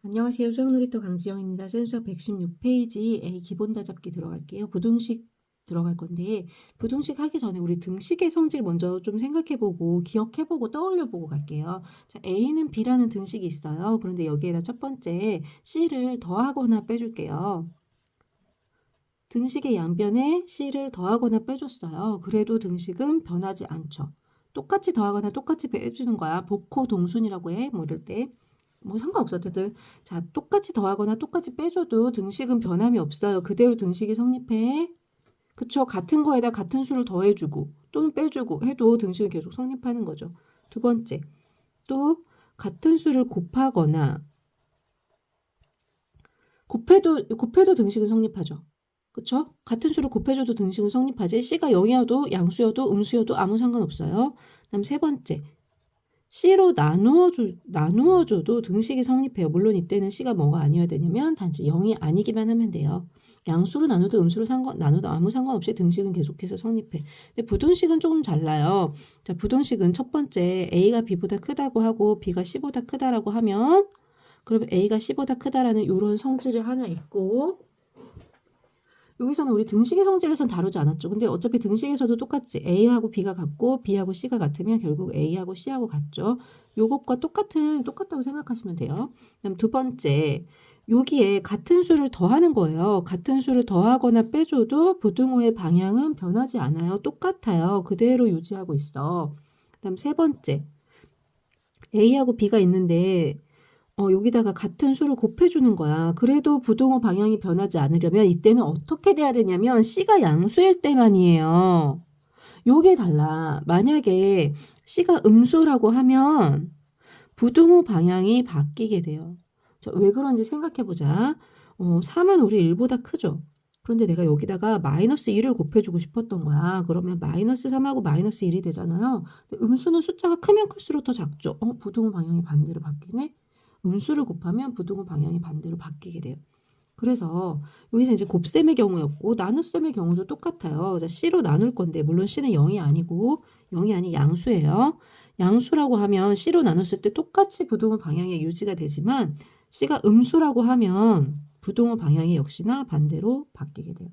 안녕하세요. 수학놀이터 강지영입니다. 센수학 116페이지 A 기본 다잡기 들어갈게요. 부등식 들어갈 건데 부등식 하기 전에 우리 등식의 성질 먼저 좀 생각해보고 기억해보고 떠올려보고 갈게요. 자, A는 B라는 등식이 있어요. 그런데 여기에다 첫 번째 C를 더하거나 빼줄게요. 등식의 양변에 C를 더하거나 빼줬어요. 그래도 등식은 변하지 않죠. 똑같이 더하거나 똑같이 빼주는 거야. 복호동순이라고 해. 뭐 이럴 때. 뭐 상관없어. 어쨌든. 자, 똑같이 더하거나 똑같이 빼줘도 등식은 변함이 없어요. 그대로 등식이 성립해. 그쵸? 같은 거에다 같은 수를 더해주고 또는 빼주고 해도 등식은 계속 성립하는 거죠. 두 번째. 또 같은 수를 곱하거나 곱해도 등식은 성립하죠. 그쵸? 같은 수를 곱해줘도 등식은 성립하지. C가 0이어도 양수여도 음수여도 아무 상관없어요. 그다음 세 번째. C로 나누어줘도 등식이 성립해요. 물론 이때는 C가 뭐가 아니어야 되냐면 단지 0이 아니기만 하면 돼요. 양수로 나눠도 음수로 나눠도 아무 상관없이 등식은 계속해서 성립해. 근데 부등식은 조금 달라요. 자, 부등식은 첫 번째 A가 B보다 크다고 하고 B가 C보다 크다라고 하면 그러면 A가 C보다 크다라는 이런 성질이 하나 있고 여기서는 우리 등식의 성질에선 다루지 않았죠. 근데 어차피 등식에서도 똑같지. A하고 B가 같고 B하고 C가 같으면 결국 A하고 C하고 같죠. 요것과 똑같다고 생각하시면 돼요. 그다음 두 번째, 여기에 같은 수를 더하는 거예요. 같은 수를 더하거나 빼줘도 부등호의 방향은 변하지 않아요. 똑같아요. 그대로 유지하고 있어. 그다음 세 번째, A하고 B가 있는데 여기다가 같은 수를 곱해주는 거야. 그래도 부등호 방향이 변하지 않으려면 이때는 어떻게 돼야 되냐면 C가 양수일 때만이에요. 요게 달라. 만약에 C가 음수라고 하면 부등호 방향이 바뀌게 돼요. 자, 왜 그런지 생각해보자. 3은 우리 1보다 크죠? 그런데 내가 여기다가 마이너스 1을 곱해주고 싶었던 거야. 그러면 마이너스 3하고 마이너스 1이 되잖아요. 근데 음수는 숫자가 크면 클수록 더 작죠? 부등호 방향이 반대로 바뀌네? 음수를 곱하면 부등호 방향이 반대로 바뀌게 돼요. 그래서 여기서 이제 곱셈의 경우였고 나눗셈의 경우도 똑같아요. 자, C로 나눌 건데 물론 C는 0이 아니고 0이 아닌 양수예요. 양수라고 하면 C로 나눴을 때 똑같이 부등호 방향이 유지가 되지만 C가 음수라고 하면 부등호 방향이 역시나 반대로 바뀌게 돼요.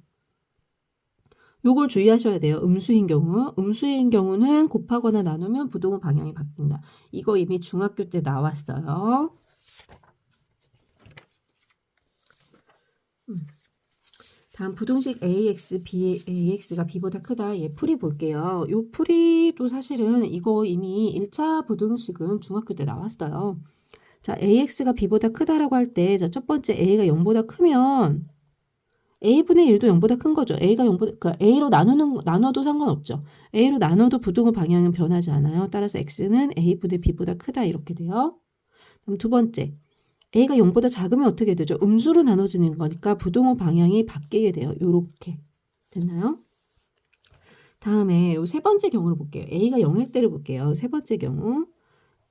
요걸 주의하셔야 돼요. 음수인 경우는 곱하거나 나누면 부등호 방향이 바뀐다. 이거 이미 중학교 때 나왔어요. 다음 부등식 AX가 B보다 크다. 얘 풀이 볼게요. 요 풀이도 사실은 이거 이미 1차 부등식은 중학교 때 나왔어요. 자, AX가 B보다 크다라고 할 때, 자, 첫 번째 A가 0보다 크면 A분의 1도 0보다 큰 거죠. A가 0보다, 그러니까 A로 나눠도 상관없죠. A로 나눠도 부등호 방향은 변하지 않아요. 따라서 X는 A분의 B보다 크다. 이렇게 돼요. 그럼 두 번째. A가 0보다 작으면 어떻게 되죠? 음수로 나눠지는 거니까 부등호 방향이 바뀌게 돼요. 요렇게. 됐나요? 다음에 요 세 번째 경우를 볼게요. A가 0일 때를 볼게요. 세 번째 경우.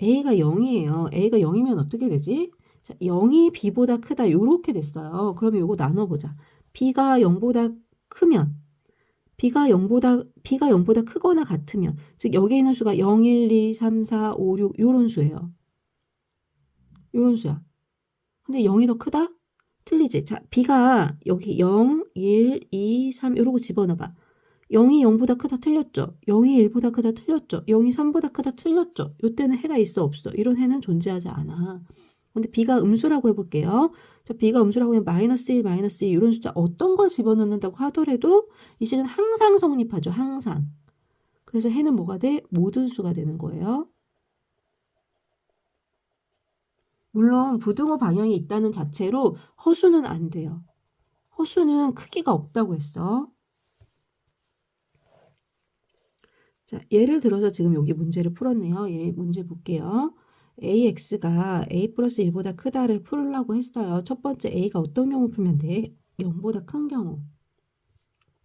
A가 0이에요. A가 0이면 어떻게 되지? 자, 0이 B보다 크다. 요렇게 됐어요. 그러면 요거 나눠보자. B가 0보다 크면 B가 0보다 크거나 같으면 즉 여기 있는 수가 0, 1, 2, 3, 4, 5, 6 요런 수예요. 요런 수야. 근데 0이 더 크다? 틀리지? 자, B가 여기 0, 1, 2, 3 이러고 집어넣어봐. 0이 0보다 크다 틀렸죠? 0이 1보다 크다 틀렸죠? 0이 3보다 크다 틀렸죠? 이때는 해가 있어 없어? 이런 해는 존재하지 않아. 근데 B가 음수라고 해볼게요. 자, B가 음수라고 하면 마이너스 1, 마이너스 2 이런 숫자 어떤 걸 집어넣는다고 하더라도 이 식은 항상 성립하죠. 항상. 그래서 해는 뭐가 돼? 모든 수가 되는 거예요. 물론 부등호 방향이 있다는 자체로 허수는 안 돼요. 허수는 크기가 없다고 했어. 자, 예를 들어서 지금 여기 문제를 풀었네요. 얘 문제 볼게요. AX가 A 플러스 1보다 크다를 풀려고 했어요. 첫 번째 A가 어떤 경우 풀면 돼? 0보다 큰 경우.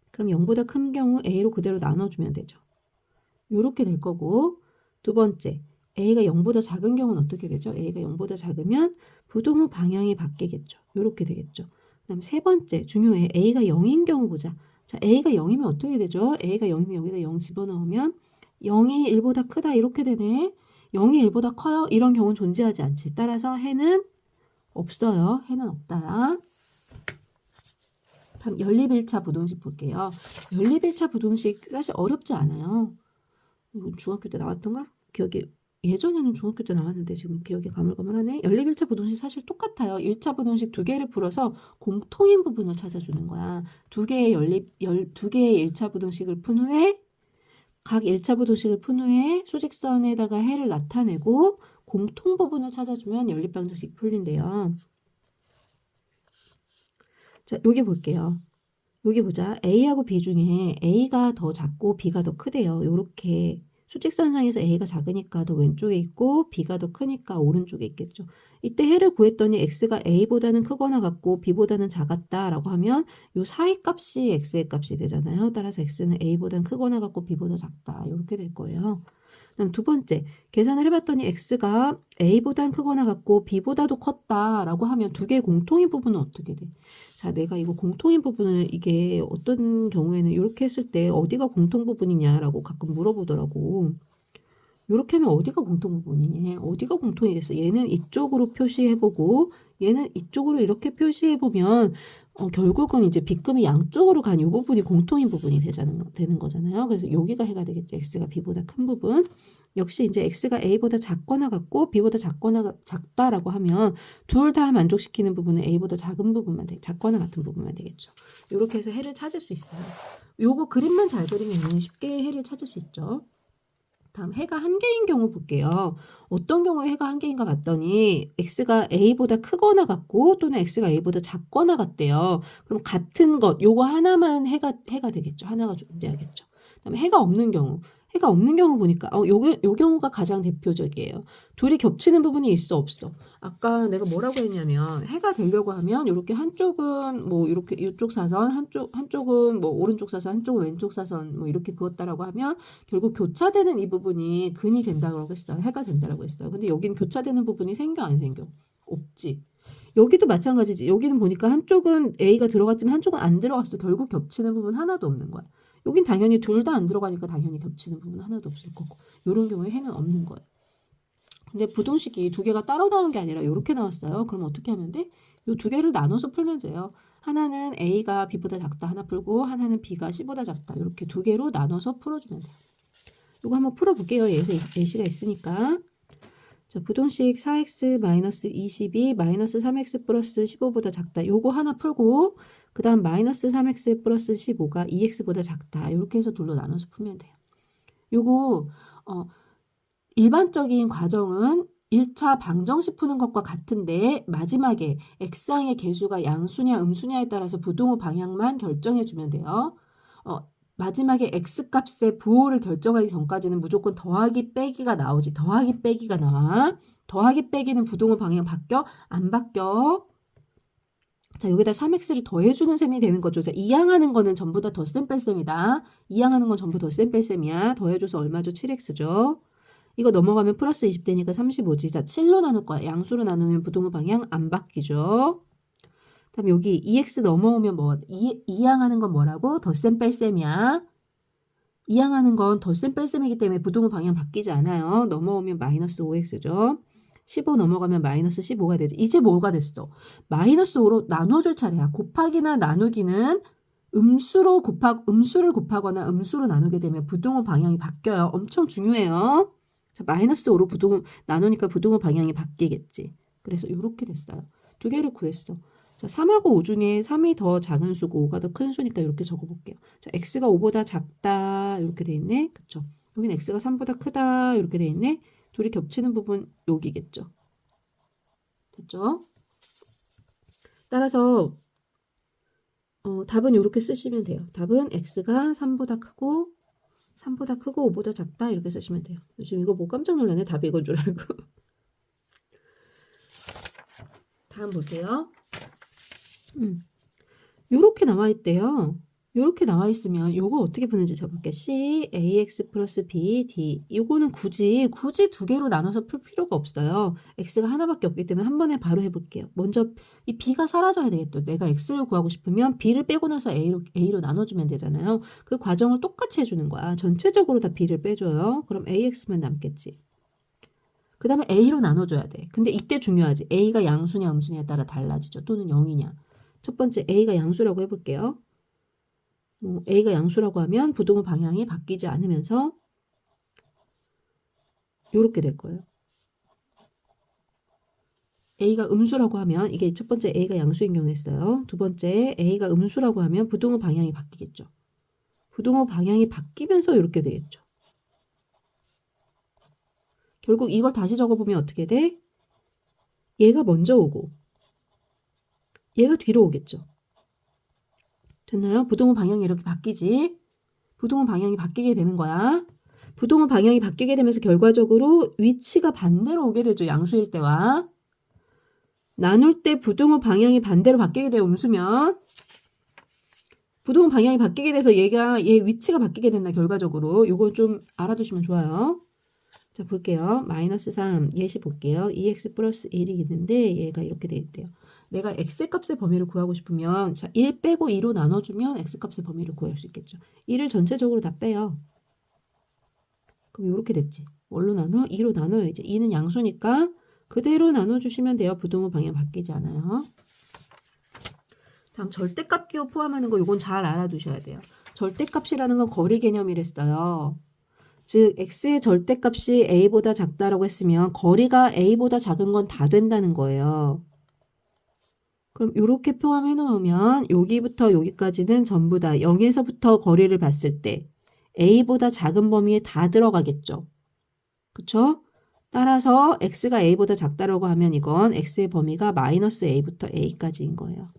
그럼 0보다 큰 경우 A로 그대로 나눠주면 되죠. 이렇게 될 거고 두 번째 A가 0보다 작은 경우는 어떻게 되죠? A가 0보다 작으면 부등호 방향이 바뀌겠죠. 이렇게 되겠죠. 그 다음 세 번째 중요해. A가 0인 경우 보자. 자, A가 0이면 어떻게 되죠? A가 0이면 여기다 0 집어넣으면 0이 1보다 크다 이렇게 되네. 0이 1보다 커요? 이런 경우는 존재하지 않지. 따라서 해는 없어요. 해는 없다. 다음 연립1차 부동식 볼게요. 연립1차 부동식 사실 어렵지 않아요. 이건 중학교 때 나왔던가? 기억이 예전에는 중학교 때 나왔는데 지금 기억이 가물가물하네. 연립 1차 부동식 사실 똑같아요. 1차 부동식 두 개를 풀어서 공통인 부분을 찾아주는 거야. 두 개의 두 개의 1차 부동식을 푼 후에 각 1차 부동식을 푼 후에 수직선에다가 해를 나타내고 공통 부분을 찾아주면 연립방정식 풀린대요. 자, 여기 볼게요. 여기 보자. A하고 B 중에 A가 더 작고 B가 더 크대요. 요렇게 수직선상에서 A가 작으니까 더 왼쪽에 있고 B가 더 크니까 오른쪽에 있겠죠. 이때 해를 구했더니 X가 A보다는 크거나 같고 B보다는 작았다라고 하면 요 사이 값이 X의 값이 되잖아요. 따라서 X는 A보다는 크거나 같고 B보다 작다. 이렇게 될 거예요. 그다음 두 번째, 계산을 해봤더니 X가 A보단 크거나 같고 B보다도 컸다라고 하면 두 개의 공통인 부분은 어떻게 돼? 자, 내가 이거 공통인 부분을 이게 어떤 경우에는 이렇게 했을 때 어디가 공통 부분이냐라고 가끔 물어보더라고. 이렇게 하면 어디가 공통 부분이냐? 어디가 공통이겠어? 얘는 이쪽으로 표시해보고 얘는 이쪽으로 이렇게 표시해보면 결국은 이제 빗금이 양쪽으로 간 이 부분이 공통인 부분이 되는 거잖아요. 그래서 여기가 해가 되겠지. X가 B보다 큰 부분. 역시 이제 X가 A보다 작거나 같고 B보다 작다라고 하면 둘 다 만족시키는 부분은 A보다 작은 부분만 작거나 같은 부분만 되겠죠. 이렇게 해서 해를 찾을 수 있어요. 요거 그림만 잘 그리면 쉽게 해를 찾을 수 있죠. 다음 해가 한 개인 경우 볼게요. 어떤 경우에 해가 한 개인가 봤더니 X가 A보다 크거나 같고 또는 X가 A보다 작거나 같대요. 그럼 같은 것 요거 하나만 해가 되겠죠. 하나가 존재하겠죠. 그다음에 해가 없는 경우. 해가 없는 경우 보니까 요 경우가 가장 대표적이에요. 둘이 겹치는 부분이 있어 없어. 아까 내가 뭐라고 했냐면 해가 되려고 하면 이렇게 한쪽은 뭐 이렇게 이쪽 사선 한쪽은 뭐 오른쪽 사선 한쪽은 왼쪽 사선 뭐 이렇게 그었다라고 하면 결국 교차되는 이 부분이 근이 된다고 했어요. 해가 된다라고 했어요. 근데 여기는 교차되는 부분이 생겨 안 생겨? 없지. 여기도 마찬가지지. 여기는 보니까 한쪽은 A가 들어갔지만 한쪽은 안 들어갔어. 결국 겹치는 부분 하나도 없는 거야. 여긴 당연히 둘 다 안 들어가니까 당연히 겹치는 부분 하나도 없을 거고 이런 경우에 해는 없는 거예요. 근데 부동식이 두 개가 따로 나온 게 아니라 이렇게 나왔어요. 그럼 어떻게 하면 돼? 이 두 개를 나눠서 풀면 돼요. 하나는 A가 B보다 작다 하나 풀고 하나는 B가 C보다 작다 이렇게 두 개로 나눠서 풀어주면 돼요. 이거 한번 풀어볼게요. 예시가 있으니까. 자, 부동식 4x-22 -3x 플러스 15보다 작다. 요거 하나 풀고 그 다음 -3x 플러스 15가 2x보다 작다. 이렇게 해서 둘로 나눠서 풀면 돼요. 요거 일반적인 과정은 1차 방정식 푸는 것과 같은데 마지막에 x항의 개수가 양수냐 음수냐에 따라서 부동호 방향만 결정해 주면 돼요. 마지막에 x값의 부호를 결정하기 전까지는 무조건 더하기 빼기가 나오지. 더하기 빼기가 나와. 더하기 빼기는 부동호 방향 바뀌어? 안 바뀌어. 자, 여기다 3x를 더해주는 셈이 되는 거죠. 자, 이항하는 거는 전부 다 덧셈 뺄셈이다. 이항하는 건 전부 덧셈 뺄셈이야. 더해줘서 얼마죠? 7x죠. 이거 넘어가면 플러스 20 되니까 35지. 자, 7로 나눌 거야. 양수로 나누면 부동호 방향 안 바뀌죠. 다음 여기 2x 넘어오면 뭐 이항하는 건 뭐라고? 덧셈 뺄셈이야. 이항하는 건 덧셈 뺄셈이기 때문에 부동호 방향 바뀌지 않아요. 넘어오면 마이너스 5x죠. 15 넘어가면 마이너스 15가 되지. 이제 뭐가 됐어? 마이너스 5로 나눠줄 차례야. 곱하기나 나누기는 음수를 곱하거나 음수로 나누게 되면 부동호 방향이 바뀌어요. 엄청 중요해요. 자, 마이너스 5로 부동호 나누니까 부동호 방향이 바뀌겠지. 그래서 이렇게 됐어요. 두 개를 구했어. 자, 3하고 5 중에 3이 더 작은 수고 5가 더 큰 수니까 이렇게 적어볼게요. 자, x가 5보다 작다 이렇게 돼 있네. 그쵸? 여기는 x가 3보다 크다 이렇게 돼 있네. 둘이 겹치는 부분 여기겠죠. 됐죠? 따라서 답은 이렇게 쓰시면 돼요. 답은 x가 3보다 크고 5보다 작다 이렇게 쓰시면 돼요. 지금 이거 뭐 깜짝 놀라네. 답이 이건 줄 알고. 다음 볼게요. 요렇게 나와 있대요. 요렇게 나와 있으면 요거 어떻게 푸는지 적을게요. C, AX 플러스 B, D. 요거는 굳이 두 개로 나눠서 풀 필요가 없어요. X가 하나밖에 없기 때문에 한 번에 바로 해볼게요. 먼저 이 B가 사라져야 되겠죠. 내가 X를 구하고 싶으면 B를 빼고 나서 A로 나눠주면 되잖아요. 그 과정을 똑같이 해주는 거야. 전체적으로 다 B를 빼줘요. 그럼 AX만 남겠지. 그 다음에 a로 나눠줘야 돼. 근데 이때 중요하지. a가 양수냐 음수냐에 따라 달라지죠. 또는 0이냐. 첫 번째 a가 양수라고 해볼게요. a가 양수라고 하면 부동의 방향이 바뀌지 않으면서 이렇게 될 거예요. a가 음수라고 하면 이게 첫 번째 a가 양수인 경우였어요. 두 번째 a가 음수라고 하면 부동의 방향이 바뀌겠죠. 부동의 방향이 바뀌면서 이렇게 되겠죠. 결국 이걸 다시 적어보면 어떻게 돼? 얘가 먼저 오고 얘가 뒤로 오겠죠. 됐나요? 부동의 방향이 이렇게 바뀌지. 부동의 방향이 바뀌게 되는 거야. 부동의 방향이 바뀌게 되면서 결과적으로 위치가 반대로 오게 되죠. 양수일 때와. 나눌 때 부동의 방향이 반대로 바뀌게 돼요. 음수면. 부동의 방향이 바뀌게 돼서 얘 위치가 바뀌게 된다. 결과적으로. 요걸 좀 알아두시면 좋아요. 자, 볼게요. 마이너스 3 예시 볼게요. 2x 플러스 1이 있는데 얘가 이렇게 돼 있대요. 내가 x값의 범위를 구하고 싶으면 자, 1 빼고 2로 나눠주면 x값의 범위를 구할 수 있겠죠. 1을 전체적으로 다 빼요. 그럼 이렇게 됐지. 뭘로 나눠? 2로 나눠요. 이제 2는 양수니까 그대로 나눠주시면 돼요. 부동의 방향 바뀌지 않아요. 다음 절대값 기호 포함하는 거 이건 잘 알아두셔야 돼요. 절대값이라는 건 거리 개념이랬어요. 즉 x의 절대값이 a보다 작다라고 했으면 거리가 a보다 작은 건 다 된다는 거예요. 그럼 이렇게 포함해 놓으면 여기부터 여기까지는 전부 다 0에서부터 거리를 봤을 때 a보다 작은 범위에 다 들어가겠죠. 그쵸? 따라서 x가 a보다 작다라고 하면 이건 x의 범위가 마이너스 a부터 a까지인 거예요.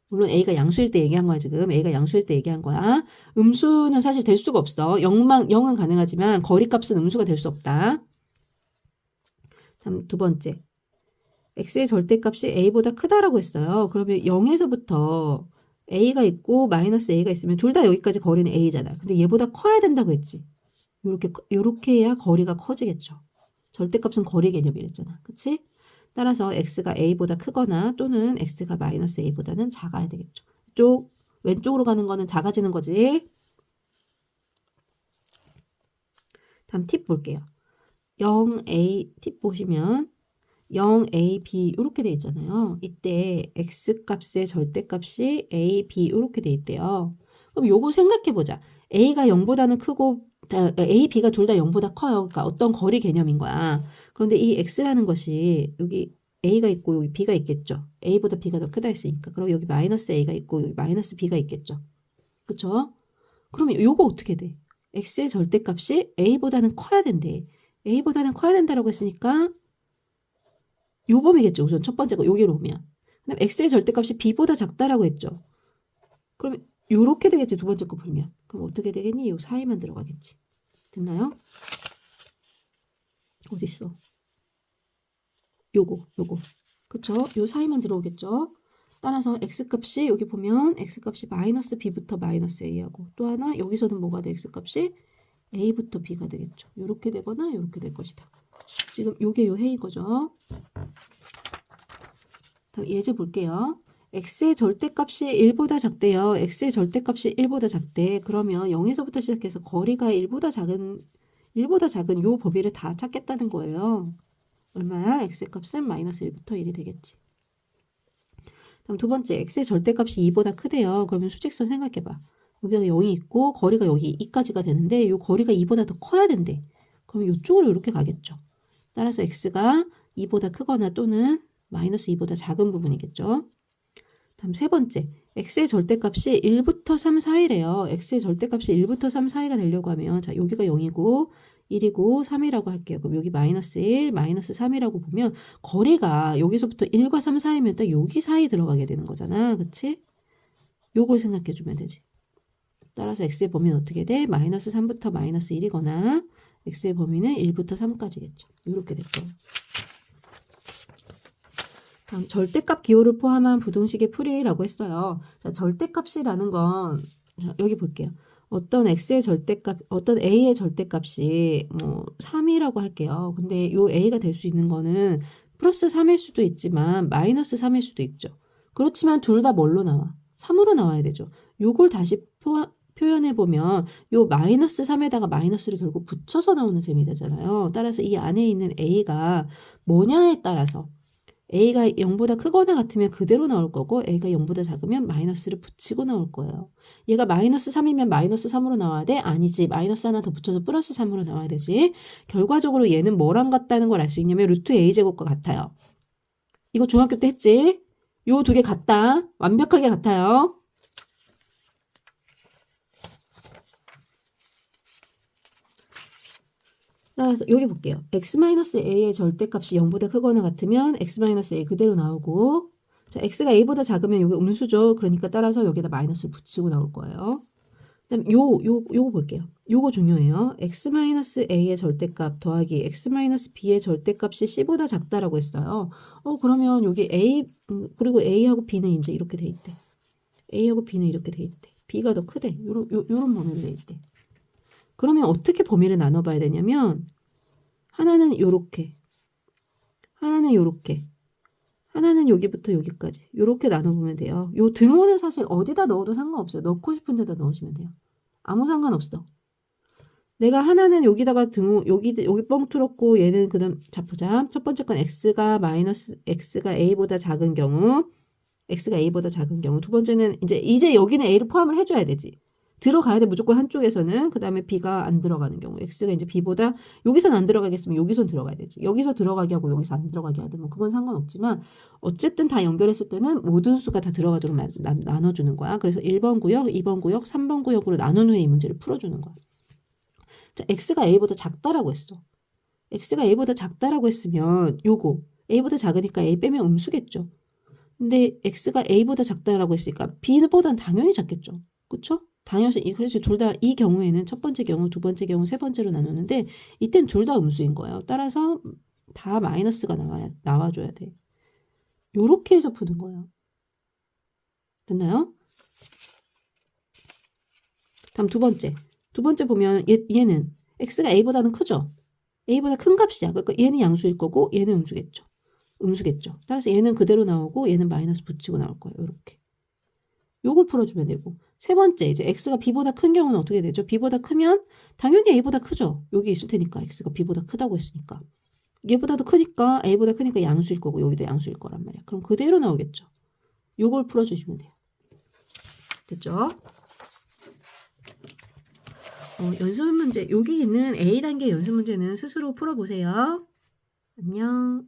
물론 a가 양수일 때 얘기한 거야 지금. a가 양수일 때 얘기한 거야. 음수는 사실 될 수가 없어. 0은 가능하지만 거리값은 음수가 될 수 없다. 다음 두 번째. x의 절대값이 a보다 크다라고 했어요. 그러면 0에서부터 a가 있고 마이너스 a가 있으면 둘 다 여기까지 거리는 a잖아. 근데 얘보다 커야 된다고 했지. 요렇게 해야 거리가 커지겠죠. 절대값은 거리 개념이랬잖아. 그치? 따라서 x가 a보다 크거나 또는 x가 마이너스 a보다는 작아야 되겠죠. 왼쪽으로 가는 거는 작아지는 거지. 다음 팁 볼게요. 0a 팁 보시면 0ab 이렇게 돼 있잖아요. 이때 x값의 절대값이 ab 이렇게 돼 있대요. 그럼 요거 생각해 보자. a가 0보다는 크고 a, b가 둘 다 0보다 커요. 그러니까 어떤 거리 개념인 거야. 그런데 이 x라는 것이 여기 a가 있고 여기 b가 있겠죠. a보다 b가 더 크다 했으니까. 그럼 여기 마이너스 a가 있고 여기 마이너스 b가 있겠죠. 그쵸? 그러면 요거 어떻게 돼? x의 절대값이 a보다는 커야 된대. a보다는 커야 된다라고 했으니까 요 범위겠죠. 우선 첫 번째 거 여기로 오면. 그다음 x의 절대값이 b보다 작다라고 했죠. 그럼 요렇게 되겠지. 두 번째 거 풀면. 그럼 어떻게 되겠니? 요 사이만 들어가겠지. 됐나요? 어딨어? 요거. 그쵸? 요 사이만 들어오겠죠? 따라서 x값이 여기 보면 x값이 마이너스 b부터 마이너스 a하고 또 하나 여기서는 뭐가 돼? x값이 a부터 b가 되겠죠. 요렇게 되거나 요렇게 될 것이다. 지금 요게 요 해인 거죠. 다음 예제 볼게요. x의 절대값이 1보다 작대요. x의 절대값이 1보다 작대. 그러면 0에서부터 시작해서 거리가 1보다 작은 요 범위를 다 찾겠다는 거예요. 얼마야? x의 값은 마이너스 1부터 1이 되겠지. 다음 두 번째, x의 절대값이 2보다 크대요. 그러면 수직선 생각해봐. 여기가 0이 있고 거리가 여기 2까지가 되는데 요 거리가 2보다 더 커야 된대. 그러면 이쪽으로 이렇게 가겠죠. 따라서 x가 2보다 크거나 또는 마이너스 2보다 작은 부분이겠죠. 다음 세 번째, x의 절대값이 1부터 3 사이래요. x의 절대값이 1부터 3 사이가 되려고 하면 자 여기가 0이고 1이고 3이라고 할게요. 그럼 여기 마이너스 1, 마이너스 3이라고 보면 거리가 여기서부터 1과 3 사이면 딱 여기 사이 들어가게 되는 거잖아. 그치? 요걸 생각해 주면 되지. 따라서 x의 범위는 어떻게 돼? 마이너스 3부터 마이너스 1이거나 x의 범위는 1부터 3까지겠죠. 이렇게 될 거예요. 다음 절대값 기호를 포함한 부등식의 풀이라고 했어요. 자, 절대값이라는 건 여기 볼게요. 어떤 x의 절대값, 어떤 a의 절대값이 뭐 3이라고 할게요. 근데 요 a가 될 수 있는 거는 플러스 3일 수도 있지만 마이너스 3일 수도 있죠. 그렇지만 둘 다 뭘로 나와? 3으로 나와야 되죠. 요걸 다시 표현해보면 요 마이너스 3에다가 마이너스를 결국 붙여서 나오는 셈이 되잖아요. 따라서 이 안에 있는 a가 뭐냐에 따라서 a가 0보다 크거나 같으면 그대로 나올 거고 a가 0보다 작으면 마이너스를 붙이고 나올 거예요. 얘가 마이너스 3이면 마이너스 3으로 나와야 돼? 아니지. 마이너스 하나 더 붙여서 플러스 3으로 나와야 되지. 결과적으로 얘는 뭐랑 같다는 걸 알 수 있냐면 루트 a제곱과 같아요. 이거 중학교 때 했지? 요 두 개 같다. 완벽하게 같아요. 따라서 여기 볼게요. x-a의 절대값이 0보다 크거나 같으면 x-a 그대로 나오고 자, x가 a보다 작으면 여기 음수죠. 그러니까 따라서 여기다 마이너스를 붙이고 나올 거예요. 그다음 요거 볼게요. 요거 중요해요. x-a의 절대값 더하기 x-b의 절대값이 c보다 작다라고 했어요. 그러면 여기 a 그리고 a하고 b는 이제 이렇게 돼 있대. a하고 b는 이렇게 돼 있대. b가 더 크대. 요런 범위로 돼 있대. 그러면 어떻게 범위를 나눠봐야 되냐면 하나는 요렇게 하나는 요렇게 하나는 여기부터 여기까지 요렇게 나눠보면 돼요. 요 등호는 사실 어디다 넣어도 상관없어요. 넣고 싶은 데다 넣으시면 돼요. 아무 상관없어. 내가 하나는 여기다가 등호 여기 뻥 뚫었고 얘는 그다음 자 보자. 첫 번째 건 x가 a보다 작은 경우 두 번째는 이제 여기는 a를 포함을 해줘야 되지. 들어가야 돼 무조건 한쪽에서는. 그 다음에 b가 안 들어가는 경우 x가 이제 b보다 여기선 안 들어가겠으면 여기선 들어가야 되지. 여기서 들어가게 하고 여기서 안 들어가게 하든 뭐 그건 상관없지만 어쨌든 다 연결했을 때는 모든 수가 다 들어가도록 나눠주는 거야. 그래서 1번 구역, 2번 구역, 3번 구역으로 나눈 후에 이 문제를 풀어주는 거야. 자, x가 a보다 작다라고 했어. x가 a보다 작다라고 했으면 요거 a보다 작으니까 a 빼면 음수겠죠. 근데 x가 a보다 작다라고 했으니까 b보다는 당연히 작겠죠. 그쵸? 당연히 그래서 둘 다 이 경우에는 첫 번째 경우, 두 번째 경우, 세 번째로 나누는데 이땐 둘 다 음수인 거예요. 따라서 다 마이너스가 나와줘야 돼. 요렇게 해서 푸는 거예요. 됐나요? 다음 두 번째 보면 얘는 x가 a보다는 크죠? a보다 큰 값이야. 그러니까 얘는 양수일 거고 얘는 음수겠죠. 따라서 얘는 그대로 나오고 얘는 마이너스 붙이고 나올 거예요. 이렇게. 요걸 풀어주면 되고 세 번째 이제 x가 b보다 큰 경우는 어떻게 되죠? b보다 크면 당연히 a보다 크죠. 여기 있을 테니까 x가 b보다 크다고 했으니까 얘보다도 크니까 a보다 크니까 양수일 거고 여기도 양수일 거란 말이야. 그럼 그대로 나오겠죠. 요걸 풀어주시면 돼요. 됐죠? 연습 문제 여기 있는 A 단계 연습 문제는 스스로 풀어보세요. 안녕.